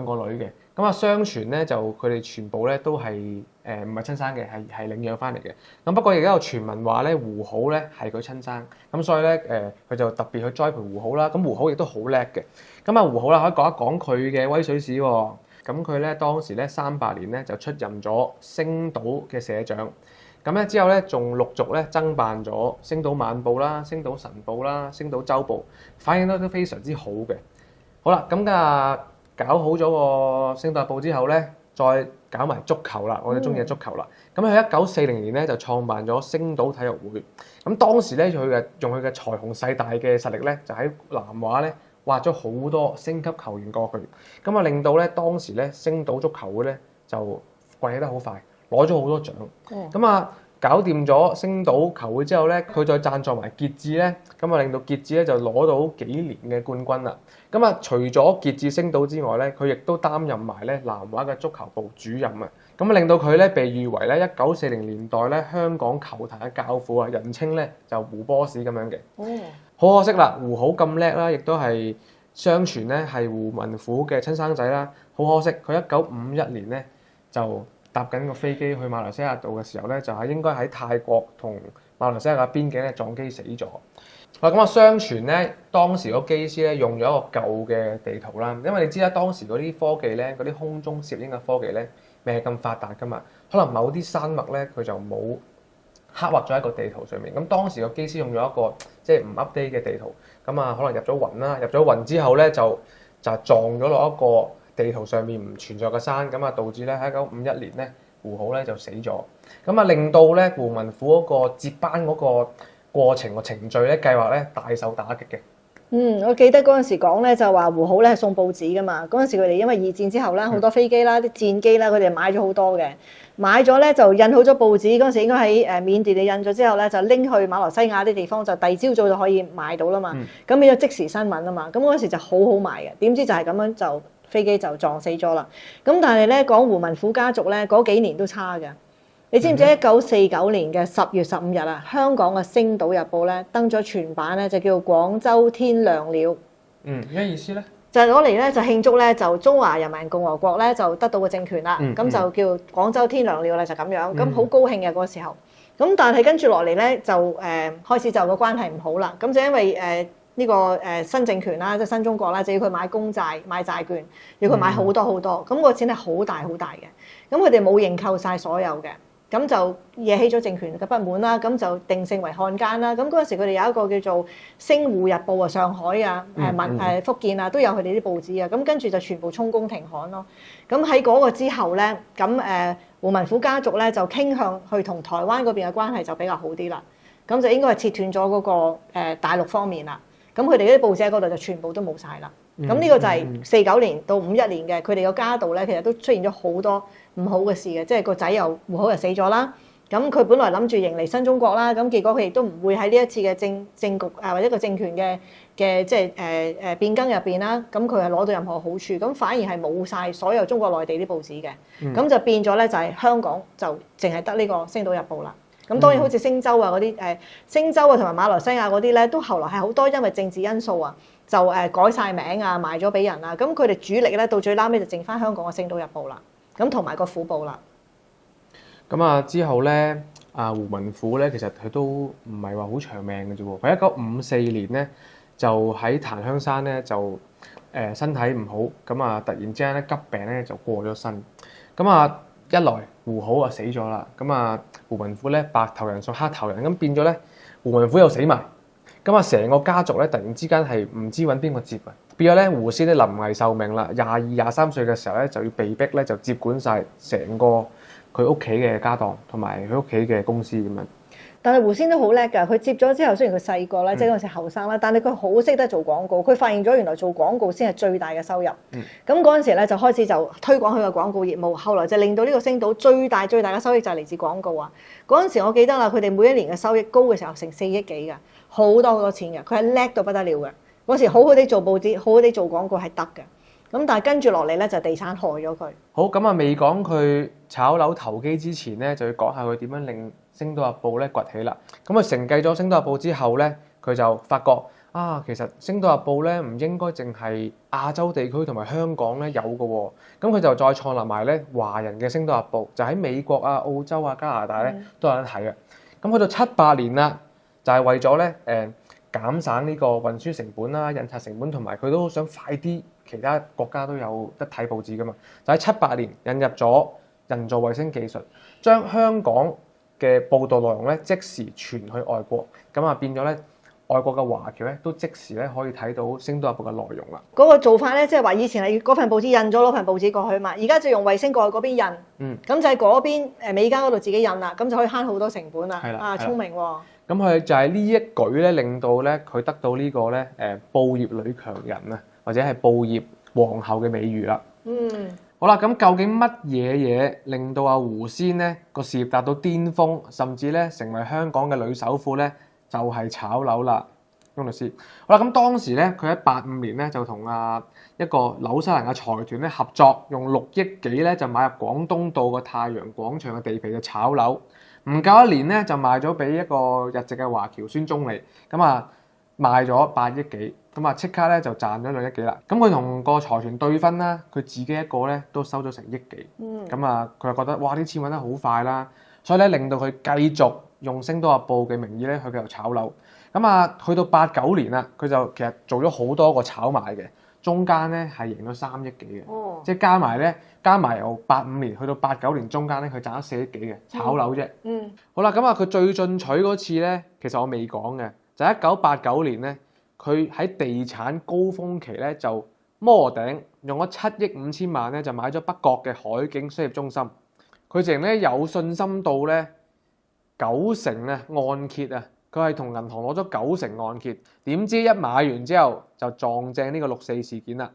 個女嘅。咁啊，相傳咧就佢哋全部咧都係唔係親生嘅，係領養翻嚟嘅。咁不過而家有傳聞話咧，胡好咧係佢親生，咁所以咧佢就特別去栽培胡好啦。咁胡好亦都好叻嘅。咁啊胡好啦，可以講一講佢嘅威水史喎。咁佢咧當時咧38年咧就出任咗星島嘅社長。咁咧之後咧，仲陸續咧增辦咗《星島晚報》啦、《星島晨報》啦、《星島週報》，反應都非常之好嘅。好啦，咁搞好咗個《星島日報》之後咧，再搞埋足球啦，我哋中意嘅足球啦。咁喺1940年咧就創辦咗星島體育會。咁當時咧用佢嘅財雄勢大嘅實力咧，就喺南華咧挖咗好多星級球員過去，咁啊令到咧當時咧星島足球會咧就崛起得好快。攞咗好多獎，咁啊搞掂咗星島球會之後咧，佢再贊助埋傑志咧，咁啊令到傑志咧就攞到幾年嘅冠軍啦。咁啊除咗傑志星島之外咧，佢亦都擔任埋咧南華嘅足球部主任啊。咁啊令到佢咧被譽為咧1940年代咧香港球壇嘅教父啊，人稱咧就胡波士咁樣嘅。好可惜啦，胡好咁叻啦，亦都係相傳咧係胡文虎嘅親生仔啦。好可惜，佢1951年咧就搭緊個飛機去馬來西亞度嘅時候咧，就係應該喺泰國同馬來西亞嘅邊境咧撞機死咗。咁啊，相傳咧當時個機師咧用咗一個舊嘅地圖啦，因為你知啦，當時嗰啲科技咧，嗰啲空中攝影嘅科技咧未係咁發達噶嘛，可能某啲山脈咧佢就冇刻畫咗喺個地圖上面。咁當時個機師用咗一個即係唔 update 嘅地圖，咁啊可能入咗雲啦，入咗雲之後咧就撞咗落一個地圖上面唔存在嘅山，咁啊導致咧喺1951年咧胡好咧就死咗，咁啊令到咧胡文虎嗰個接班嗰個過程個程序咧計劃咧大受打擊嘅。我記得嗰陣時講咧就話胡好咧係送報紙噶嘛，嗰陣時佢哋因為二戰之後啦，好多飛機啦、啲戰機啦，佢哋買咗好多嘅，買咗咧就印好咗報紙，嗰陣時應該喺緬甸你印咗之後咧就拎去馬來西亞啲地方，就第二朝早就可以買到啦嘛，咁變咗即時新聞啊嘛，咁嗰陣時就好好賣嘅，點知就係咁樣就飛機就撞死咗啦。咁但係咧講胡文虎家族咧嗰幾年都差嘅。你知唔知1949年嘅10月15日啊，香港嘅《星島日報》咧登咗全版咧，就叫廣州天亮了。咩意思咧？就攞嚟咧就慶祝咧就中華人民共和國咧就得到個政權啦，咁就叫廣州天亮了啦，就咁樣，咁好高興嘅嗰個時候。咁但係跟住落嚟咧就開始就個關係唔好啦，咁就因為呢個新政權啦，即係新中國啦，就要佢買公債、買債券，要佢買好多好多，咁個錢係好大好大嘅，咁佢哋冇認購晒所有嘅。咁就惹起咗政權嘅不滿啦，咁就定性為漢奸啦。咁嗰陣時佢哋有一個叫做《星湖日報》啊，上海啊、福建啊都有佢哋啲報紙啊。咁跟住就全部充公停刊咯。咁喺嗰個之後咧，咁胡文虎家族咧就傾向去同台灣嗰邊嘅關係就比較好啲啦。咁就應該係切斷咗嗰個大陸方面啦。咁佢哋嗰啲報紙喺嗰度就全部都冇晒啦。咁呢個就係49年到51年嘅佢哋個家道咧，其實都出現咗好多唔好嘅事嘅，即係個仔又胡好又死咗啦。咁佢本來諗住迎嚟新中國啦，咁結果佢亦都唔會喺呢一次嘅政局或者個政權嘅即係變更入邊啦。咁佢係攞到任何好處，咁反而係冇晒所有中國內地啲報紙嘅。咁就變咗咧，就係香港就淨係得呢個《星島日報》啦。咁當然好似星洲啊嗰啲星洲啊同埋馬來西亞嗰啲咧，都後來係好多因為政治因素啊，就改晒名啊，賣咗俾人啊。咁佢哋主力咧到最拉尾就剩翻香港嘅《星島日報》啦。咁同埋個虎報啦。咁啊之後咧，胡文虎咧其實佢都唔係話好長命嘅啫喎。佢1954年咧就喺檀香山咧就身體唔好，咁啊突然之間咧急病咧就過咗身。咁啊一來胡好啊死咗啦，咁啊胡文虎咧白頭人送黑頭人，咁變咗咧胡文虎又死埋。咁啊成個家族咧突然之間係唔知揾邊個接啊，變咗咧胡仙咧臨危受命啦，22、23歲嘅時候咧就要被逼咧就接管晒成個佢屋企嘅家當同埋佢屋企嘅公司咁樣。但係胡仙都好叻㗎，佢接咗之後，雖然佢細個啦，即係嗰陣時後生啦，但係佢好識得做廣告。佢發現咗原來做廣告先係最大嘅收入。咁嗰陣時咧就開始就推廣佢嘅廣告業務，後來就令到呢個星島最大嘅收益就係嚟自廣告啊！嗰陣時我記得啦，佢哋每一年嘅收益高嘅時候成4億幾㗎，好多錢嘅。佢係叻到不得了嘅。嗰時好好地做報紙，好好地做廣告係得嘅。咁但係跟住落嚟咧就地產害咗佢。好，咁啊未講佢炒樓投機之前咧，就要講下佢點樣令《星島日報》咧崛起啦。咁佢承繼咗《星島日報》之後咧，佢就發覺其實《星島日報》咧唔應該淨係亞洲地區同埋香港咧有嘅喎。咁佢就再創立埋咧華人嘅《星島日報》，就喺美國啊、澳洲啊、加拿大咧都有得睇嘅。咁去到78年啦，就係為咗咧減省呢個運輸成本啦、印刷成本，同埋佢都想快啲其他國家都有得睇報紙噶嘛。就喺78年引入咗人造衛星技術，將香港嘅報導內容咧即時傳去外國，咁啊變咗咧外國嘅華僑咧都即時咧可以睇到《星島日報》嘅內容啦。嗰個做法咧，即係話以前係嗰份報紙印咗攞份報紙過去嘛，而家就用衛星過去嗰邊印，咁就喺嗰邊美加嗰度自己印啦，咁就可以慳好多成本啦。聰明喎！咁佢就係呢一舉咧，令到咧佢得到呢個咧報業女強人啊，或者係報業皇后嘅美譽啦。好啦，咁究竟乜嘢令到阿胡仙咧個事業達到巔峰，甚至咧成為香港嘅女首富咧？就係炒樓啦，翁律師。好啦，咁當時咧佢喺85年咧就同一個紐西蘭嘅財團咧合作，用6億幾咧就買入廣東道個太陽廣場嘅地皮就炒樓。唔夠一年咧就賣咗俾一個日籍嘅華僑孫中利，咁賣咗8億幾，咁即刻咧就賺咗2億幾啦。咁佢同個財團對分啦，佢自己一個咧都收咗成億幾。咁佢就覺得哇啲錢揾得好快啦，所以咧令到佢繼續用《星島日報》嘅名義咧去繼續炒樓。去到89年啦，佢就其實做咗好多個炒賣嘅，中間咧係贏咗3億幾嘅，即係加埋由85年去到89年中間咧，佢賺咗4億幾嘅炒樓啫。好啦，佢最進取嗰次咧，其實我未講嘅，就係1989年咧，佢喺地產高峰期咧就摩頂用咗7億5千萬咧就買咗北角嘅海景商業中心，佢淨咧有信心到咧90%按揭啊！佢係同銀行攞咗90%按揭，點知一買完之後就撞正呢個6·4事件啦。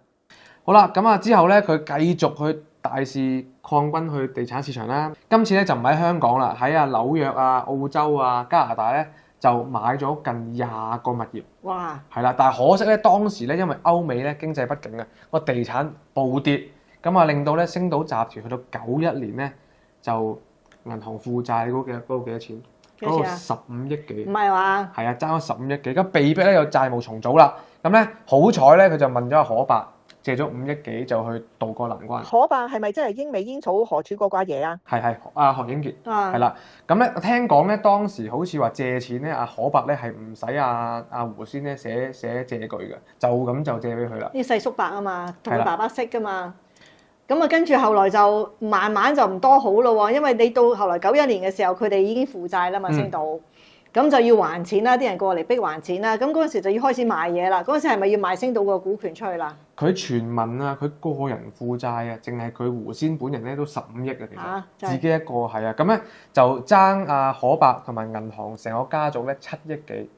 好啦，之後咧佢繼續去大肆擴軍去地產市場啦。今次咧就唔喺香港啦，喺紐約啊、澳洲啊、加拿大咧就買咗近20個物業。哇！係啦，但係可惜咧當時咧因為歐美咧經濟不景啊，個地產暴跌，令到咧星島集團去到91年咧就銀行負債嗰個幾多錢？嗰個15億幾，唔係話係爭咗15億幾，咁被逼咧有債務重組啦。咁咧好彩咧，佢就問咗可伯借咗5億幾，就去渡過難關。可伯係咪真係英美煙草何處過掛爺啊？係何英傑係啦。咁咧聽講咧當時好似話借錢咧，可伯咧係唔使胡仙咧寫借據嘅，就咁就借俾佢啦。呢細叔伯啊嘛，同佢爸爸識噶嘛。咁啊，跟住後來就慢慢就唔多好咯喎，因為你到後來91年嘅時候，佢哋已經負債啦嘛，星島，咁就要還錢啦，啲人過嚟逼還錢啦，咁嗰陣時就要開始賣嘢啦。嗰陣時係咪要賣星島個股權出去啦？佢傳聞啊，佢個人負債啊，淨係佢胡仙本人咧都15億啊，其實自己一個係啊，咁咧就爭阿可伯同埋銀行成個家族咧7億幾，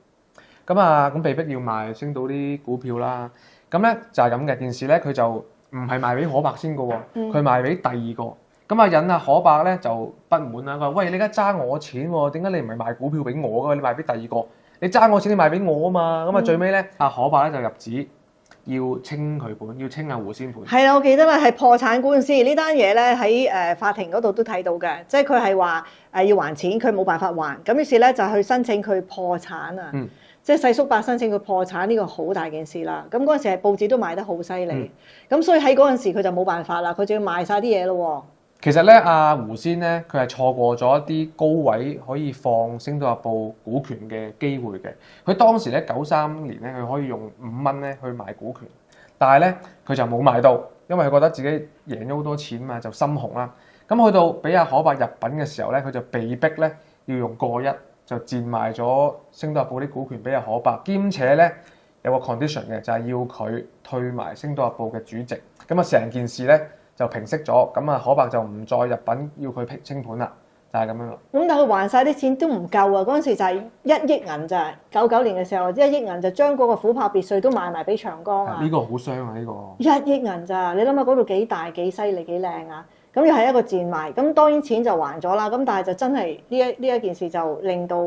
咁被逼要賣星島啲股票啦，咁咧就係咁嘅件事咧，佢就唔係賣俾可伯先嘅喎，佢賣俾第二個。咁引阿可伯咧就不滿啦，佢話：喂，你而家爭我錢喎，點解你唔係賣股票俾我嘅？你賣俾第二個，你爭我錢，你賣俾我啊嘛！咁最尾咧，阿可伯咧就入紙要清佢盤，要清阿胡仙盤。係啦，我記得啦，係破產官司呢單嘢咧喺法庭嗰度都睇到嘅，即係佢係話要還錢，佢冇辦法還，咁於是咧就去申請佢破產啊。即係細叔伯申請佢破產呢個好大件事啦。咁嗰陣時係報紙都賣得好犀利，咁所以喺嗰陣時佢就冇辦法啦，佢就要賣晒啲嘢咯喎。其實咧，阿胡仙咧，佢係錯過咗一啲高位可以放《星島日報》股權嘅機會嘅。佢當時咧93年咧，佢可以用5蚊咧去買股權，但係咧佢就冇買到，因為佢覺得自己贏咗好多錢嘛，就心紅啦。咁去到俾阿可伯入稟嘅時候咧，佢就被逼咧要用過一就賤賣咗《星島日報》啲股權俾阿可伯，兼且咧有個 condition 嘅，就係要佢退埋《星島日報》嘅主席。咁成件事咧就平息咗，咁可伯就唔再入稟要佢清盤啦，就係咁樣咯。咁但係佢還晒啲錢都唔夠啊！嗰陣時就係1億銀咋，99年嘅時候1億銀就將嗰個琥珀別墅都賣埋俾長江啊！呢個好傷啊！呢個1億銀咋，你諗下嗰度幾大幾犀利幾靚啊！咁又係一個賤賣，咁當然錢就還咗啦。咁但係就真係呢一件事就令到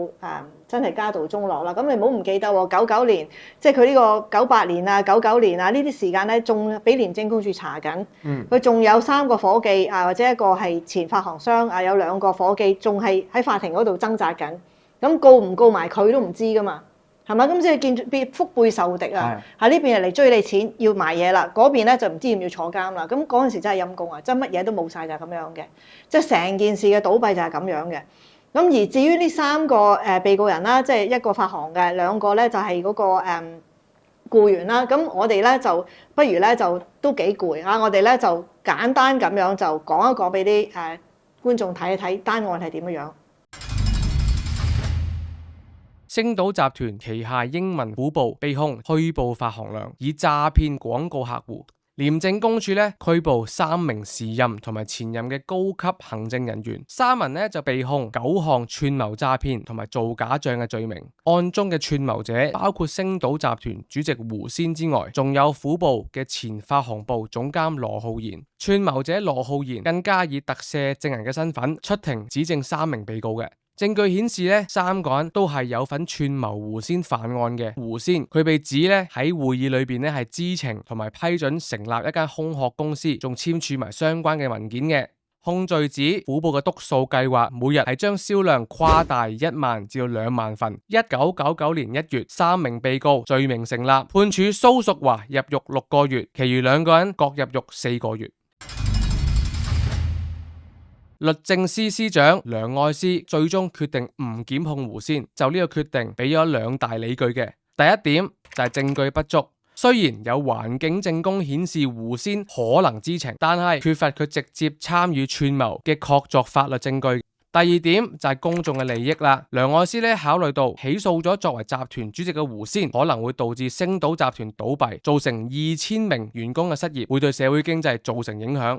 真係家道中落啦。咁你唔好唔記得喎，99年即係佢呢個98年啊、99年啊呢啲時間咧，仲俾廉政公署查緊。佢仲有3個伙計或者一個係前發行商有2個伙計仲係喺法庭嗰度掙扎緊。咁告唔告埋佢都唔知噶嘛。係嘛？咁即係見腹背受敵啊！喺呢邊係嚟追你錢，要賣嘢啦。嗰邊咧就唔知要唔要坐監啦。咁嗰陣時真係陰公啊！真乜嘢都冇晒就係咁樣嘅，即係成件事嘅倒閉就係咁樣嘅。咁而至於呢3個被告人啦，即係一個發行嘅，2個咧就係嗰個僱員啦。咁我哋咧就不如咧就都幾攰啊！我哋咧就簡單咁樣就講一講俾啲觀眾睇一睇單案係點樣。星島集團旗下英文虎報被控虛報發行量，以詐騙廣告客戶。廉政公署咧拘捕3名時任同埋前任嘅高級行政人員，3人咧就被控9項串謀詐騙同埋造假賬嘅罪名。案中嘅串謀者包括星島集團主席胡仙之外，仲有虎報嘅前發行部總監羅浩然。串謀者羅浩然更加以特赦證人嘅身份出庭指證3名被告嘅。證據顯示咧，3個人都係有份串謀胡仙犯案嘅。胡仙佢被指咧喺會議裏邊咧係知情同埋批准成立一間空殼公司，仲簽署埋相關嘅文件嘅。控罪指虎報嘅督數計劃每日係將銷量誇大1萬至2萬份。1999年1月，3名被告罪名成立，判處蘇淑華入獄6個月，其餘2個人各入獄4個月。律政司司長梁愛詩最終決定唔檢控胡仙，就呢個決定俾咗2大理據嘅。第一點就係證據不足，雖然有環境證供顯示胡仙可能知情，但係缺乏佢直接參與串謀嘅確鑿法律證據。第二點就係公眾嘅利益啦。梁愛詩考慮到起訴咗作為集團主席嘅胡仙，可能會導致星島集團倒閉，造成2000名員工嘅失業，會對社會經濟造成影響。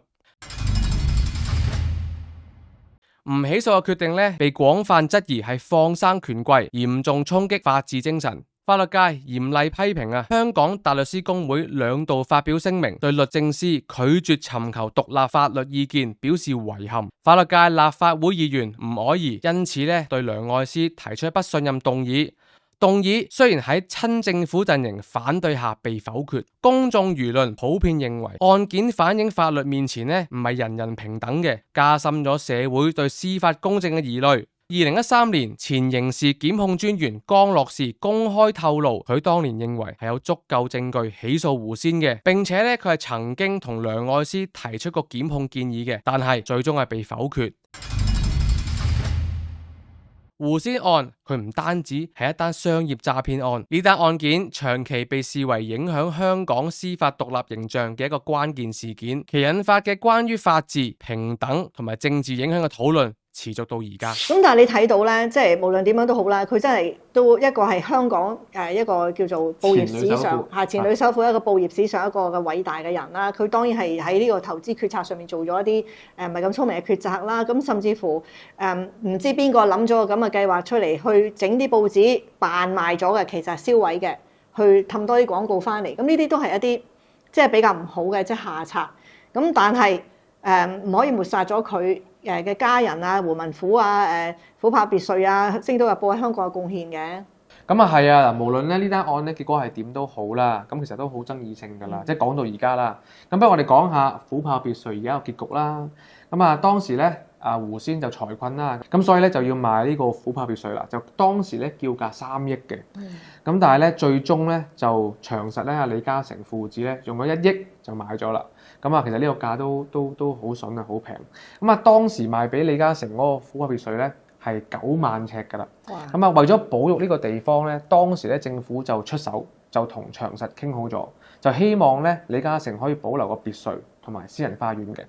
唔起訴嘅決定被廣泛質疑係放生權貴，嚴重衝擊法治精神。法律界嚴厲批評香港大律師公會2度發表聲明，對律政司拒絕尋求獨立法律意見表示遺憾。法律界立法會議員吳靄儀因此對梁愛詩提出不信任動議。動議雖然喺親政府陣營反對下被否決，公眾輿論普遍認為案件反映法律面前唔係人人平等嘅，加深咗社會對司法公正嘅疑慮。2013年，前刑事檢控專員江樂士公開透露，佢當年認為係有足夠證據起訴胡仙嘅，並且佢係曾經同梁愛詩提出過檢控建議嘅，但係最終係被否決。胡仙案佢唔單止係一單商業詐騙案，呢單案件長期被視為影響香港司法獨立形象嘅一個關鍵事件，其引發嘅關於法治、平等同埋政治影響嘅討論持續到而家。咁但係你睇到咧，即係無論點樣都好啦，佢真係都一個係香港一個叫做報業史上前女首富一個報業史上一個嘅偉大嘅人啦。佢當然係喺呢個投資決策上面做咗一啲唔係咁聰明嘅抉擇啦。咁甚至乎唔知邊個諗咗個咁嘅計劃出嚟，去整啲報紙扮賣咗嘅，其實係銷毀嘅，去氹多啲廣告翻嚟。咁呢啲都係一啲即係比較唔好嘅即係下策。咁但係唔可以抹殺咗佢嘅家人啊、胡文虎啊、虎豹別墅啊、星島日報喺香港嘅貢獻嘅。咁啊係啊，無論咧呢單案咧結果係點都好啦，咁其實都好爭議性㗎啦，即係講到而家啦。咁不如我哋講下虎豹別墅而家個結局啦。咁啊當時咧胡仙就財困啦，咁所以咧就要賣呢個虎豹別墅啦。就當時咧叫價3億嘅，咁但係咧最終咧就長實咧李嘉誠父子咧用咗1億就買咗啦。咁啊其實呢個價都好筍啊，好平。咁啊當時賣俾李嘉誠嗰個虎豹別墅咧係9萬尺㗎啦。咁啊為咗保育呢個地方咧，當時咧政府就出手，就同長實傾好咗，就希望咧李嘉誠可以保留個別墅同埋私人花園嘅。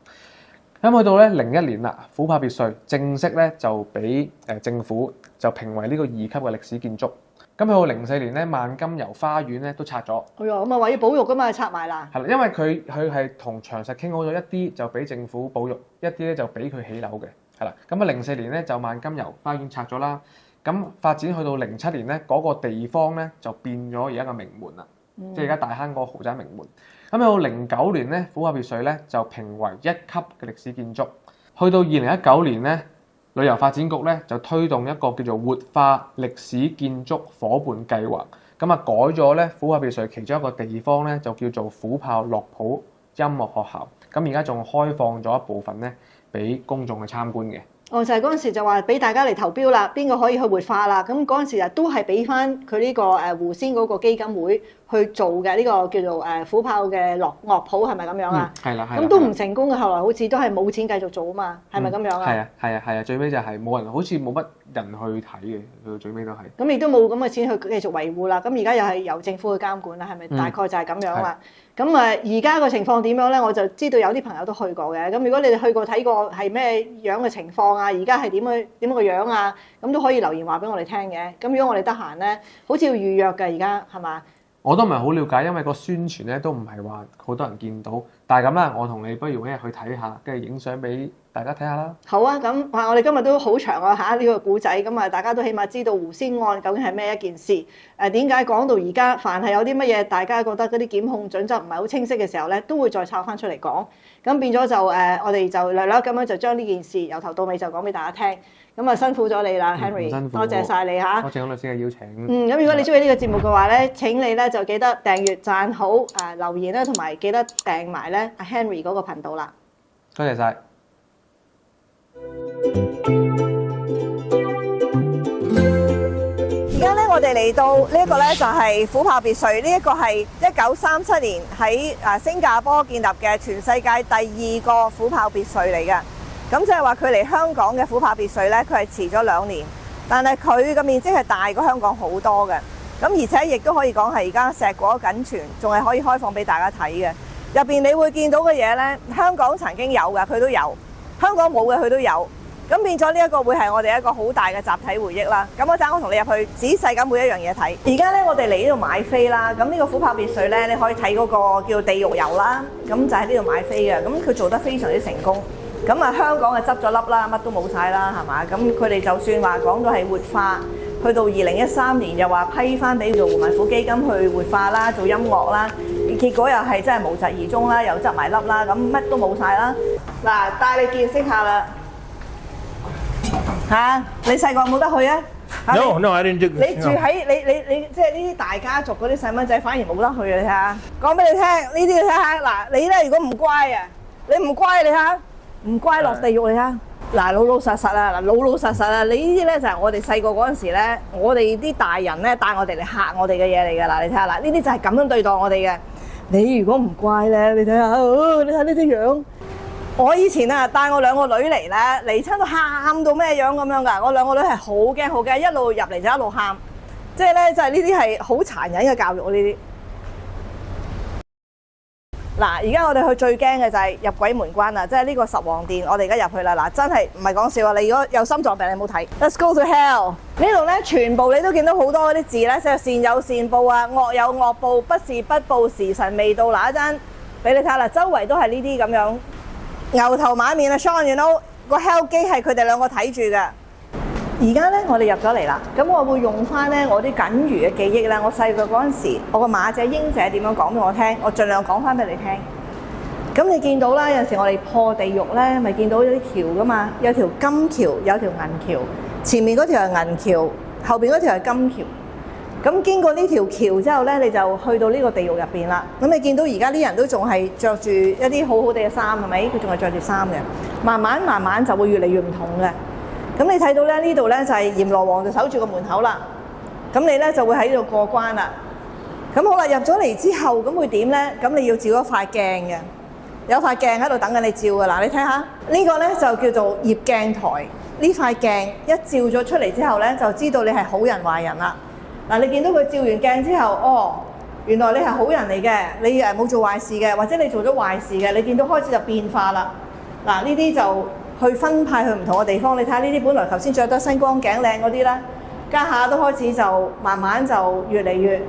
咁去到咧01年啦，虎豹別墅正式咧就俾政府就評為呢個2級嘅歷史建築。咁去到04年咧，萬金油花園咧都拆咗。哎呀，咁啊話要保育㗎嘛，拆埋啦。係啦，因為佢係同長實傾好咗，一啲就俾政府保育，一啲咧就俾佢起樓嘅。係啦，咁啊04年咧就萬金油花園拆咗啦。咁發展去到07年咧，嗰個地方咧就變咗而家嘅名門啦，即係而家大坑嗰個豪宅名門。咁去到09年咧，虎豹別墅咧就評為1級嘅歷史建築。去到2019年咧，旅遊發展局咧就推動一個叫做活化歷史建築伙伴計劃，咁啊改咗咧虎豹別墅其中一個地方咧就叫做虎豹樂普音樂學校，咁而家仲開放咗一部分咧俾公眾去參觀嘅。就係嗰陣時就話俾大家嚟投標啦，邊個可以去活化啦？咁嗰陣時都係俾翻佢呢個胡仙嗰個基金會去做嘅呢個叫做虎豹嘅樂普，係咪咁樣啊？係啦，咁都唔成功嘅，後來好似都係冇錢繼續做啊嘛，係咪咁樣啊？係啊，最尾就係冇人，好似冇乜人去睇嘅，去到最尾都係。咁亦都冇咁嘅錢去繼續維護啦。咁而家又係由政府去監管啦，係咪？大概就係咁樣啦。咁而家個情況點樣咧？我就知道有啲朋友都去過嘅。咁如果你哋去過睇過係咩樣嘅情況啊？而家係點個樣啊？咁都可以留言話俾我哋聽嘅。咁如果我哋得閒咧，好似要預約嘅而家係嘛？我都唔係好了解，因為個宣傳咧都唔係話好多人見到。但係咁啦，我同你不如一日去睇下，跟住影相俾大家睇下啦。好啊，咁我哋今日都好長啊嚇呢個故仔，咁啊大家都起碼知道胡仙案究竟係咩一件事。點解講到而家，凡係有啲乜嘢大家覺得嗰啲檢控準則唔係好清晰嘅時候咧，都會再抄翻出嚟講。咁變咗就我哋就略略咁樣就將呢件事由頭到尾就講俾大家聽。咁啊辛苦咗你啦 ，Henry，多謝晒你嚇。多謝律師嘅邀請。咁如果你中意呢個節目嘅話咧，請你咧就記得訂閱、讚好、留言咧，同埋記得訂埋咧阿 Henry 嗰個頻道啦。多謝晒。而家咧，我哋嚟到呢一個咧就係虎豹別墅，呢一個係1937年喺新加坡建立嘅全世界第2個虎豹別墅嚟嘅。咁即係話佢嚟香港嘅虎豹別墅咧，佢係遲咗2年，但係佢嘅面積係大過香港好多嘅。咁而且亦都可以講係而家碩果僅存，仲係可以開放俾大家睇嘅。入邊你會見到嘅嘢咧，香港曾經有嘅佢都有，香港冇嘅佢都有。咁變咗呢一個會係我哋一個好大嘅集體回憶啦。咁我陣我同你入去仔細咁每一樣嘢睇。而家咧我哋嚟呢度買飛啦。咁呢個虎豹別墅咧，你可以睇嗰個叫地獄遊啦。咁就喺呢度買飛嘅。咁佢做得非常之成功。咁啊香港啊執咗笠啦，乜都冇晒啦，係嘛？咁佢哋就算話講到係活化，去到2013年又話批翻俾做胡文虎基金去活化啦，做音樂啦，結果又係真係無疾而終啦，又執埋笠啦，咁乜都冇晒啦。嗱，帶你見識下啦。你細個冇得去啊 ？No, I didn't do。你住喺你即係呢啲大家族嗰啲細蚊仔，反而冇得去啊！你睇下，講俾你聽，呢啲你睇下。嗱，你咧如果唔乖啊，你唔乖你睇下，唔乖落地獄你睇下。嗱，老老實實啊，老老實實啊，你呢啲咧就係我哋細個嗰陣時咧，我哋啲大人咧帶我哋嚟嚇我哋嘅嘢嚟㗎啦。你睇下嗱，呢啲就係咁樣對待我哋嘅。你如果唔乖咧，你睇下，你睇呢啲樣。我以前啊帶我兩個女嚟咧，嚟親都喊到咩樣咁樣㗎。我兩個女係好驚好驚，一路入嚟就一路喊，即係咧就係呢啲係好殘忍嘅教育呢啲。嗱，而家我哋去最驚嘅就係入鬼門關啦，即係呢個十王殿，我哋而家入去啦。嗱，真係唔係講笑啊！你如果有心臟病，你冇睇。Let's go to hell。呢度咧全部你都見到好多嗰啲字咧，寫善有善報啊，惡有惡報，不是不報，時辰未到。嗱，一陣俾你睇啦，周圍都係呢啲咁樣牛頭馬面啊 ，Sean，you know 個 hell 機係佢哋兩個睇住嘅。而家咧，我哋入咗嚟啦，咁我會用翻咧我啲僅餘嘅記憶咧。我細個嗰陣時，我個馬姐英姐點樣講俾我聽，我盡量講翻俾你聽。咁你見到啦，有陣時我哋破地獄咧，咪見到有啲橋噶嘛，有條金橋，有條銀橋，前面嗰條係銀橋，後邊嗰條係金橋。咁經過呢條橋之後咧，你就去到呢個地獄入邊啦。咁你見到而家啲人都仲係着住一啲好好哋嘅衫，係咪？佢仲係着住衫嘅，慢慢就會越嚟越唔同嘅。咁你睇到咧，呢度咧就係閻羅王就守住個門口啦。咁你咧就會喺呢度過關啦。咁好啦，入咗嚟之後，咁會點咧？咁你要照一塊鏡嘅，有塊鏡喺度等緊你照㗎。嗱，你睇下呢個咧就叫做業鏡台。呢塊鏡一照咗出嚟之後咧，就知道你係好人壞人啦。嗱，你見到佢照完鏡之後，哦，原來你係好人嚟嘅，你冇做壞事嘅，或者你做咗壞事嘅，你見到開始就變化啦。嗱，呢啲就去分派去唔同嘅地方。你睇下呢啲本來頭先着得身光頸靚嗰啲啦，家下都開始就慢慢就越嚟越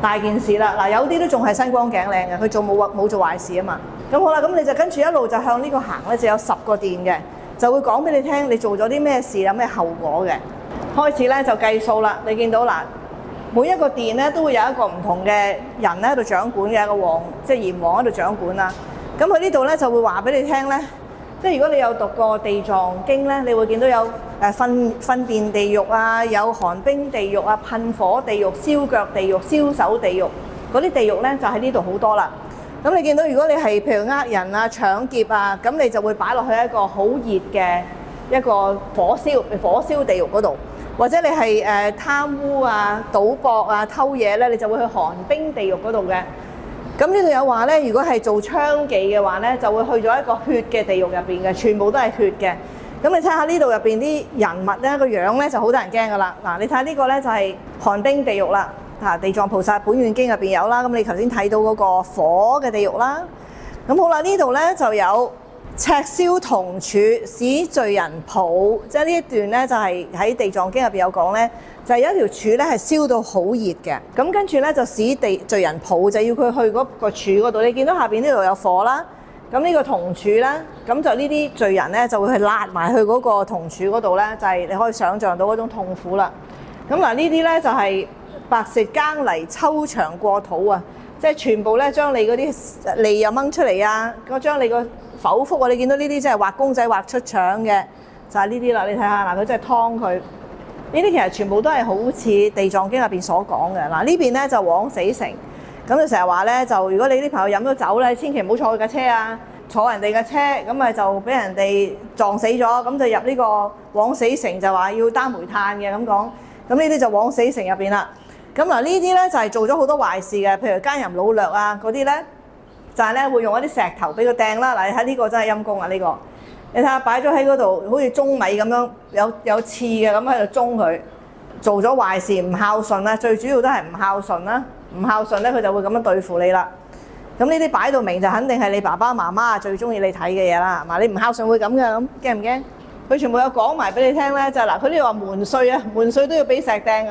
大件事啦。嗱，有啲都仲係身光頸靚嘅，佢做冇做壞事啊嘛。咁好啦，咁你就跟住一路就向呢個行咧，就有10個殿嘅，就會講俾你聽你做咗啲咩事，有咩後果嘅。開始咧就計數啦。你見到嗱，每一個殿咧都會有一個唔同嘅人咧喺度掌管嘅，一個王即係閻王喺度掌管啦。咁佢呢度咧就會話俾你聽咧。即係如果你有讀過地藏經咧，你會見到有糞便地獄啊，有寒冰地獄啊，噴火地獄、燒腳地獄、燒手地獄，嗰啲地獄咧就喺呢度好多啦。咁你見到如果你係譬如呃人啊、搶劫啊，咁你就會擺落去一個好熱嘅一個火燒地獄嗰度，或者你係貪污啊、賭博啊、偷嘢咧，你就會去寒冰地獄嗰度嘅。咁呢度有話咧，如果係做娼妓嘅話咧，就會去咗一個血嘅地獄入邊嘅，全部都係血嘅。咁你睇下呢度入邊啲人物咧，個樣咧就好得人驚噶啦。嗱，你睇下呢個咧就係寒冰地獄啦。地藏菩薩本願經入邊有啦。咁你頭先睇到嗰個火嘅地獄啦。咁好啦，呢度咧就有赤燒銅柱使罪人抱，即係呢一段咧就係喺地藏經入邊有講咧。就係有一條柱咧係燒到好熱嘅，咁跟住咧就使罪人抱，就要佢去嗰個柱嗰度。你見到下邊呢度有火啦，咁呢個銅柱啦，咁就呢啲罪人咧就會去揦埋去嗰個銅柱嗰度咧，就係你可以想像到嗰種痛苦啦。咁嗱，呢啲咧就係白石耕泥抽腸過肚啊，即係全部咧將你嗰啲脷又掹出嚟啊，將你個剖腹啊，你見到呢啲即係畫公仔畫出腸嘅，就係呢啲啦。你睇下嗱，佢真係劏佢。呢啲其實全部都係好似地藏經入邊所講嘅。嗱，呢邊咧就枉死城，咁就成日話咧，就如果你啲朋友飲咗酒咧，千祈唔好坐佢架車啊，坐人哋嘅車，咁咪就俾人哋撞死咗，咁就入呢個枉死城，就話要擔煤炭嘅咁講。咁呢啲就枉死城入邊啦。咁嗱，呢啲咧就係做咗好多壞事嘅，譬如奸淫擄掠啊嗰啲咧，就係咧會用一啲石頭俾佢掟啦。嗱，你睇呢個真係陰公啊！呢個你睇下擺咗喺嗰度，好似舂米咁樣，有刺嘅咁喺度舂佢，做咗壞事唔孝順啦，最主要都係唔孝順啦。唔孝順咧，佢就會咁樣對付你啦。咁呢啲擺到明就肯定係你爸爸媽媽最中意你睇嘅嘢啦，係嘛？你唔孝順會咁嘅，咁驚唔驚？佢全部有講埋俾你聽咧，就係嗱，佢呢度話門稅啊，門稅都要俾石掟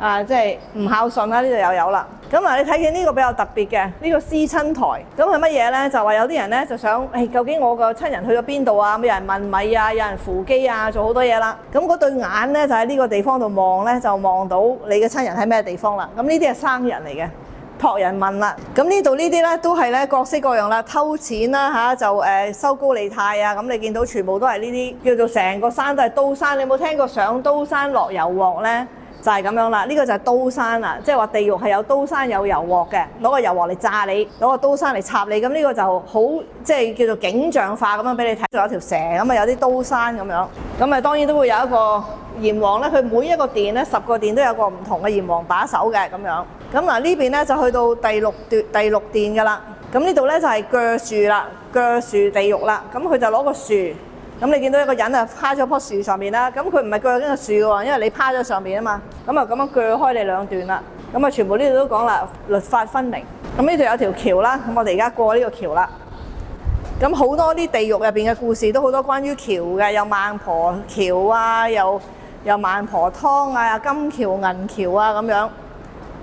啊！即係唔孝順啦，呢度又有啦。咁嗱，你睇見呢個比較特別嘅呢個思親台，咁係乜嘢咧？就話有啲人咧就想，究竟我個親人去咗邊度啊？有人問米啊，有人扶乩啊，做好多嘢啦。咁嗰對眼咧就喺呢個地方度望咧，就望到你嘅親人喺咩地方啦。咁呢啲係生人嚟嘅，託人問啦。咁呢度呢啲咧都係咧各式各樣啦，偷錢啦就收高利貸啊。咁你見到全部都係呢啲叫做成個山都係刀山。你有冇聽過上刀山落油鑊咧？就係咁樣啦，呢個就係刀山啦，即係話地獄係有刀山有油鑊嘅，攞個油鑊嚟炸你，攞個刀山嚟插你，咁呢個就好即係叫做景象化咁樣俾你睇，仲有條蛇咁啊，有啲刀山咁樣，咁啊當然都會有一個閻王咧，佢每一個殿咧10個殿都有個唔同嘅閻王把守嘅咁樣。咁嗱呢邊咧就去到第六殿㗎啦。咁呢度咧就係鋸樹啦，鋸樹地獄啦。咁佢就攞個樹，咁你見到一個人啊趴咗棵樹上面啦。咁佢唔係鋸緊個樹嘅喎，因為你趴咗上面啊嘛。咁啊咁樣鋸開你兩段啦。咁啊全部呢度都講啦，律法分明。咁呢度有條橋啦，咁我哋而家過呢個橋啦。咁好多啲地獄入邊嘅故事都好多關於橋嘅，有孟婆橋啊，有孟婆湯啊，有金橋銀橋啊咁樣。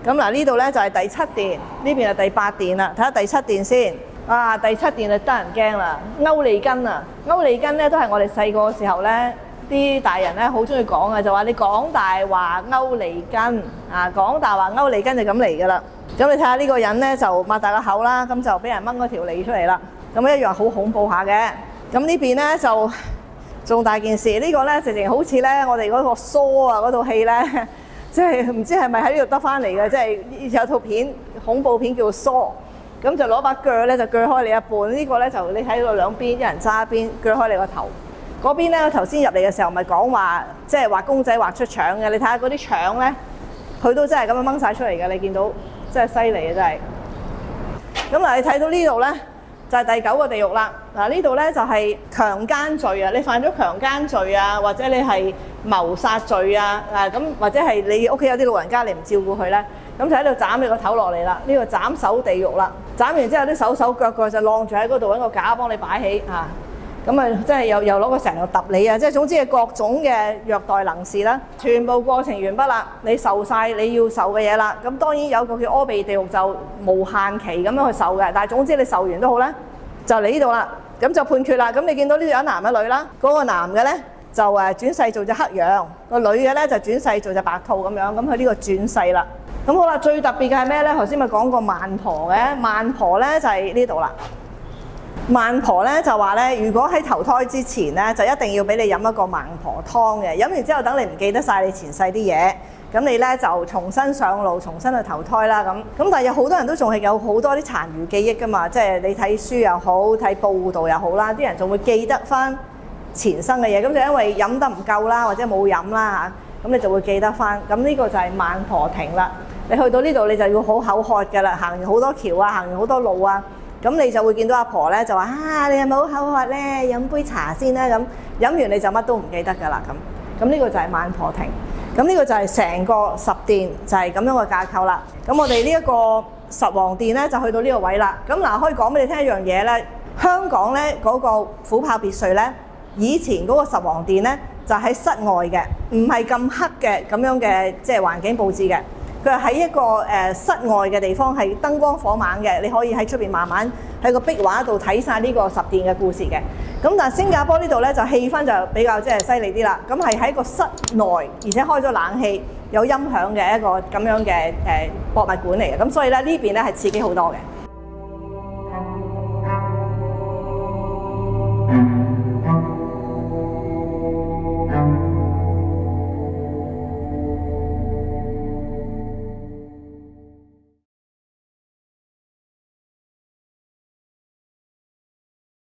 咁嗱呢度咧就係第七殿，呢邊係第八殿啦。睇下第七殿先。啊，第七殿就得人驚啦，歐利根啊，歐利根咧都係我哋細個嘅時候咧，啲大人咧好中意講嘅，就話你講大話歐利根啊，講大話歐利根就咁嚟噶啦。咁你睇下呢個人咧就擘大個口啦，咁就俾人掹嗰條脷出嚟啦。咁一樣好恐怖下嘅。咁呢邊咧就仲大件事，呢個咧直情好似咧我哋嗰個梳啊嗰套戲咧，即係唔知係咪喺呢度得翻嚟嘅，即係有套片恐怖片叫梳。咁就攞把鋸咧，就鋸開你一半。呢個咧就你睇到兩邊，一人揸一邊，鋸開你個頭。嗰邊咧，我頭先入嚟嘅時候咪講話，即係畫公仔畫出腸嘅。你睇下嗰啲腸咧，佢都真係咁樣掹晒出嚟嘅。你見到真係犀利啊！真係。咁嗱，你睇到呢度咧，就係第9個地獄啦。嗱，呢度咧就係強姦罪啊！你犯咗強姦罪啊，或者你係謀殺罪啊，咁或者係你屋企有啲老人家你唔照顧佢咧。咁就喺度斬你個頭落嚟啦，呢個斬首地獄啦。斬完之後啲手手腳腳就晾住喺嗰度，揾個架幫你擺起嚇。咁啊，即係又攞個成日揼你啊！即係總之係各種嘅虐待能事啦。全部過程完畢啦，你受晒你要受嘅嘢啦。咁當然有個叫柯比地獄就無限期咁樣去受嘅，但係總之你受完都好咧，就嚟呢度啦。咁就判決啦。咁你見到呢度有一男一女啦，嗰個男嘅咧就轉世做隻黑羊，個女嘅咧就轉世做隻白兔咁樣。咁佢呢個轉世啦。咁好啦，最特別嘅係咩咧？頭先咪講過孟婆嘅，孟婆咧就係呢度啦。孟婆咧就話咧，如果喺投胎之前咧，就一定要俾你飲一個孟婆湯嘅。飲完之後，等你唔記得晒你前世啲嘢，咁你咧就重新上路，重新去投胎啦。咁但係有好多人都仲係有好多啲殘餘記憶噶嘛，即係你睇書又好，睇報道又好啦，啲人仲會記得翻前生嘅嘢。咁就因為飲得唔夠啦，或者冇飲啦嚇，咁你就會記得翻。咁呢個就係孟婆亭啦。你去到呢度你就要好口渴㗎啦，行完好多橋啊，行完好多路啊，咁你就會見到阿婆咧就話你係咪好口渴咧？飲杯茶先啦。咁飲完你就乜都唔記得㗎啦。咁呢個就係孟婆亭。咁呢個就係成個十殿就係咁樣嘅架構啦。咁我哋呢一個十王殿咧就去到呢個位啦。咁嗱，可以講俾你聽一樣嘢咧，香港咧嗰個虎豹別墅咧，以前嗰個十王殿咧就喺室外嘅，唔係咁黑嘅咁樣嘅即係環境佈置嘅。佢係喺一個室外嘅地方，係燈光火猛嘅，你可以喺出邊慢慢喺個壁畫度睇晒呢個十殿嘅故事嘅。咁但係新加坡呢度咧就氣氛就比較即係犀利啲啦。咁係喺個室內，而且開咗冷氣，有音響嘅一個咁樣嘅博物館嚟嘅。咁所以咧呢邊咧係刺激好多嘅。